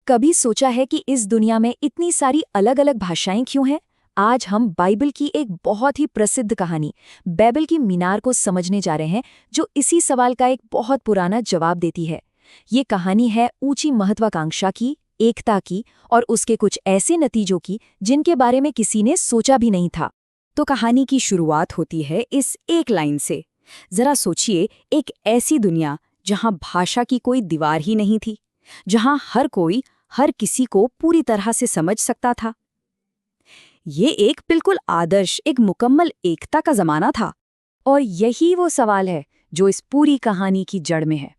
कभी सोचा है कि इस दुनिया में इतनी सारी अलग अलग भाषाएं क्यों हैं? आज हम बाइबल की एक बहुत ही प्रसिद्ध कहानी बाबेल की मीनार को समझने जा रहे हैं, जो इसी सवाल का एक बहुत पुराना जवाब देती है। ये कहानी है ऊंची महत्वाकांक्षा की, एकता की और उसके कुछ ऐसे नतीजों की जिनके बारे में किसी ने सोचा भी नहीं था। तो कहानी की शुरुआत होती है इस एक लाइन से। जरा सोचिए, एक ऐसी दुनिया जहां भाषा की कोई दीवार ही नहीं थी, जहां हर कोई हर किसी को पूरी तरह से समझ सकता था। ये एक बिल्कुल आदर्श, एक मुकम्मल एकता का जमाना था। और यही वो सवाल है जो इस पूरी कहानी की जड़ में है।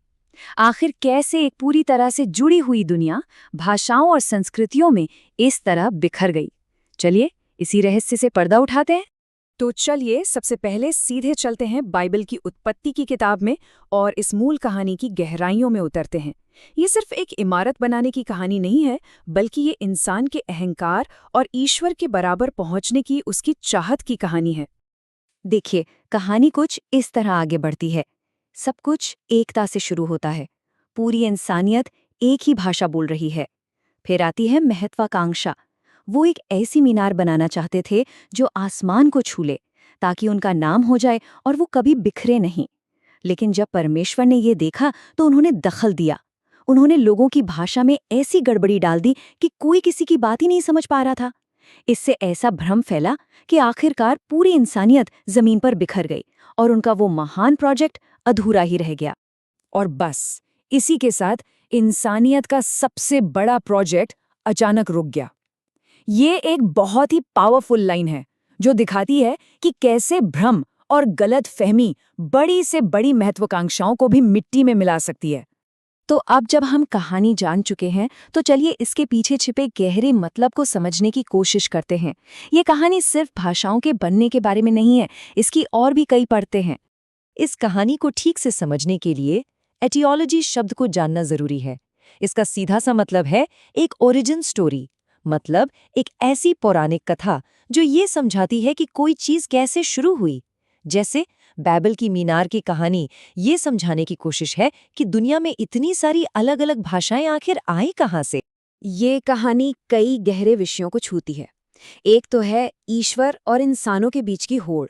आखिर कैसे एक पूरी तरह से जुड़ी हुई दुनिया भाषाओं और संस्कृतियों में इस तरह बिखर गई? चलिए इसी रहस्य से पर्दा उठाते हैं। तो चलिए सबसे पहले सीधे चलते हैं बाइबल की उत्पत्ति की किताब में और इस मूल कहानी की गहराइयों में उतरते हैं। ये सिर्फ एक इमारत बनाने की कहानी नहीं है, बल्कि ये इंसान के अहंकार और ईश्वर के बराबर पहुंचने की उसकी चाहत की कहानी है। देखिए, कहानी कुछ इस तरह आगे बढ़ती है। सब कुछ एकता से शुरू होता है। पूरी इंसानियत एक ही भाषा बोल रही है। फिर आती है महत्वाकांक्षा। वो एक ऐसी मीनार बनाना चाहते थे जो आसमान को छू ले, ताकि उनका नाम हो जाए और वो कभी बिखरे नहीं। लेकिन जब परमेश्वर ने ये देखा तो उन्होंने दखल दिया। उन्होंने लोगों की भाषा में ऐसी गड़बड़ी डाल दी कि कोई किसी की बात ही नहीं समझ पा रहा था। इससे ऐसा भ्रम फैला कि आखिरकार पूरी इंसानियत जमीन पर बिखर गई और उनका वो महान प्रोजेक्ट अधूरा ही रह गया। और बस इसी के साथ इंसानियत का सबसे बड़ा प्रोजेक्ट अचानक रुक गया। ये एक बहुत ही पावरफुल लाइन है जो दिखाती है कि कैसे भ्रम और गलत फहमी बड़ी से बड़ी महत्वाकांक्षाओं को भी मिट्टी में मिला सकती है। तो अब जब हम कहानी जान चुके हैं, तो चलिए इसके पीछे छिपे गहरे मतलब को समझने की कोशिश करते हैं। ये कहानी सिर्फ भाषाओं के बनने के बारे में नहीं है, इसकी और भी कई परतें हैं। इस कहानी को ठीक से समझने के लिए एटियोलॉजी शब्द को जानना जरूरी है। इसका सीधा सा मतलब है एक ओरिजिन स्टोरी, मतलब एक ऐसी पौराणिक कथा जो ये समझाती है कि कोई चीज कैसे शुरू हुई। जैसे बाबेल की मीनार की कहानी ये समझाने की कोशिश है कि दुनिया में इतनी सारी अलग अलग भाषाएं आखिर आई कहाँ से। ये कहानी कई गहरे विषयों को छूती है। एक तो है ईश्वर और इंसानों के बीच की होड़।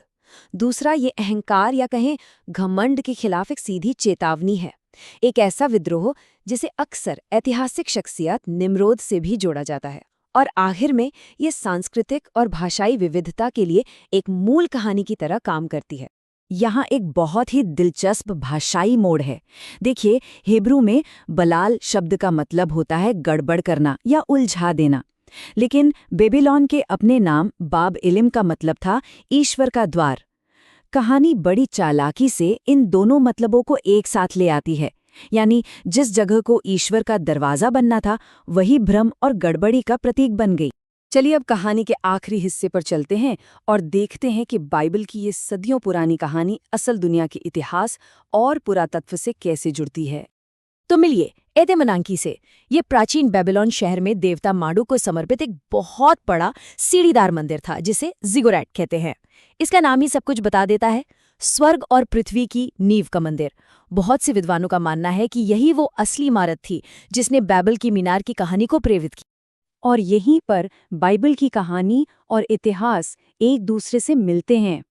दूसरा ये अहंकार या कहें घमंड के खिलाफ एक सीधी चेतावनी है। एक ऐसा विद्रोह जिसे अक्सर ऐतिहासिक शख्सियत निम्रोद से भी जोड़ा जाता है। और आखिर में ये सांस्कृतिक और भाषाई विविधता के लिए एक मूल कहानी की तरह काम करती है। यहाँ एक बहुत ही दिलचस्प भाषाई मोड़ है। देखिए, हिब्रू में बलाल शब्द का मतलब होता है गड़बड़ करना या उलझा देना, लेकिन बेबीलोन के अपने नाम बाब इलिम का मतलब था ईश्वर का द्वार। कहानी बड़ी चालाकी से इन दोनों मतलबों को एक साथ ले आती है। यानी जिस जगह को ईश्वर का दरवाजा बनना था, वही भ्रम और गड़बड़ी का प्रतीक बन गई। चलिए अब कहानी के आखिरी हिस्से पर चलते हैं और देखते हैं कि बाइबल की ये सदियों पुरानी कहानी असल दुनिया के इतिहास और पुरातत्व से कैसे जुड़ती है। तो मिलिए एतेमनांकी से। ये प्राचीन बेबीलोन शहर में देवता मार्डू को समर्पित एक बहुत बड़ा सीढ़ीदार मंदिर था, जिसे जिगुरैट कहते हैं। इसका नाम ही सब कुछ बता देता है, स्वर्ग और पृथ्वी की नींव का मंदिर। बहुत से विद्वानों का मानना है कि यही वो असली इमारत थी जिसने बाबेल की मीनार की कहानी को प्रेरित किया। और यहीं पर बाइबल की कहानी और इतिहास एक दूसरे से मिलते हैं।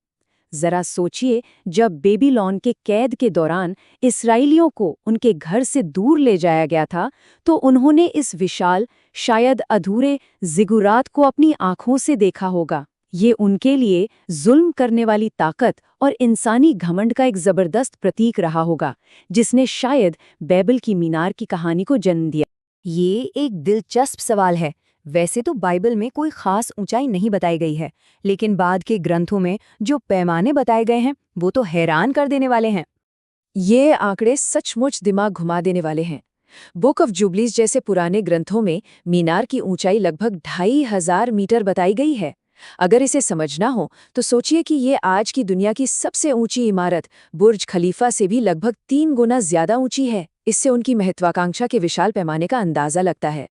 जरा सोचिए, जब बेबीलोन के कैद के दौरान इस्राएलियों को उनके घर से दूर ले जाया गया था, तो उन्होंने इस विशाल, शायद अधूरे जिगुरात को अपनी आंखों से देखा होगा। ये उनके लिए जुल्म करने वाली ताकत और इंसानी घमंड का एक जबरदस्त प्रतीक रहा होगा, जिसने शायद बाबेल की मीनार की कहानी को जन्म दिया। ये एक दिलचस्प सवाल है। वैसे तो बाइबल में कोई खास ऊंचाई नहीं बताई गई है, लेकिन बाद के ग्रंथों में जो पैमाने बताए गए हैं वो तो हैरान कर देने वाले हैं। ये आंकड़े सचमुच दिमाग घुमा देने वाले हैं। बुक ऑफ जुबलीज जैसे पुराने ग्रंथों में मीनार की ऊंचाई लगभग 2500 मीटर बताई गई है। अगर इसे समझना हो तो सोचिए कि ये आज की दुनिया की सबसे ऊंची इमारत बुर्ज खलीफा से भी लगभग 3 गुना ज्यादा ऊंची है। इससे उनकी महत्वाकांक्षा के विशाल पैमाने का अंदाजा लगता है।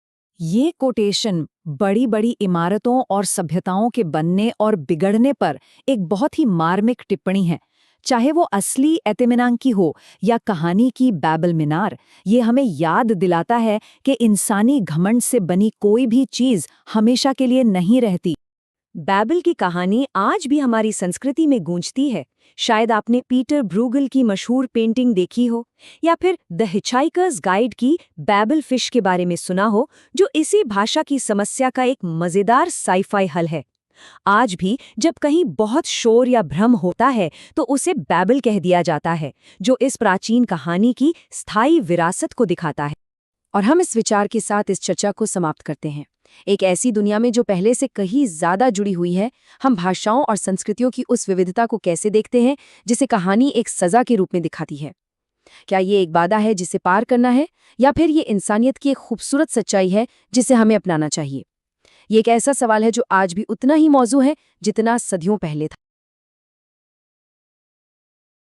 ये कोटेशन बड़ी बड़ी इमारतों और सभ्यताओं के बनने और बिगड़ने पर एक बहुत ही मार्मिक टिप्पणी है। चाहे वो असली एतेमिनान की हो या कहानी की बैबल मीनार, ये हमें याद दिलाता है कि इंसानी घमंड से बनी कोई भी चीज हमेशा के लिए नहीं रहती। बैबल की कहानी आज भी हमारी संस्कृति में गूंजती है। शायद आपने पीटर ब्रूगल की मशहूर पेंटिंग देखी हो या फिर द हिचहाइकर्स गाइड की बैबल फिश के बारे में सुना हो, जो इसी भाषा की समस्या का एक मजेदार साइफाई हल है। आज भी जब कहीं बहुत शोर या भ्रम होता है तो उसे बैबल कह दिया जाता है, जो इस प्राचीन कहानी की स्थायी विरासत को दिखाता है। और हम इस विचार के साथ इस चर्चा को समाप्त करते हैं। एक ऐसी दुनिया में जो पहले से कहीं ज्यादा जुड़ी हुई है, हम भाषाओं और संस्कृतियों की उस विविधता को कैसे देखते हैं जिसे कहानी एक सजा के रूप में दिखाती है? क्या ये एक बाधा है जिसे पार करना है, या फिर ये इंसानियत की एक खूबसूरत सच्चाई है जिसे हमें अपनाना चाहिए? ये एक ऐसा सवाल है जो आज भी उतना ही मौजू है जितना सदियों पहले था।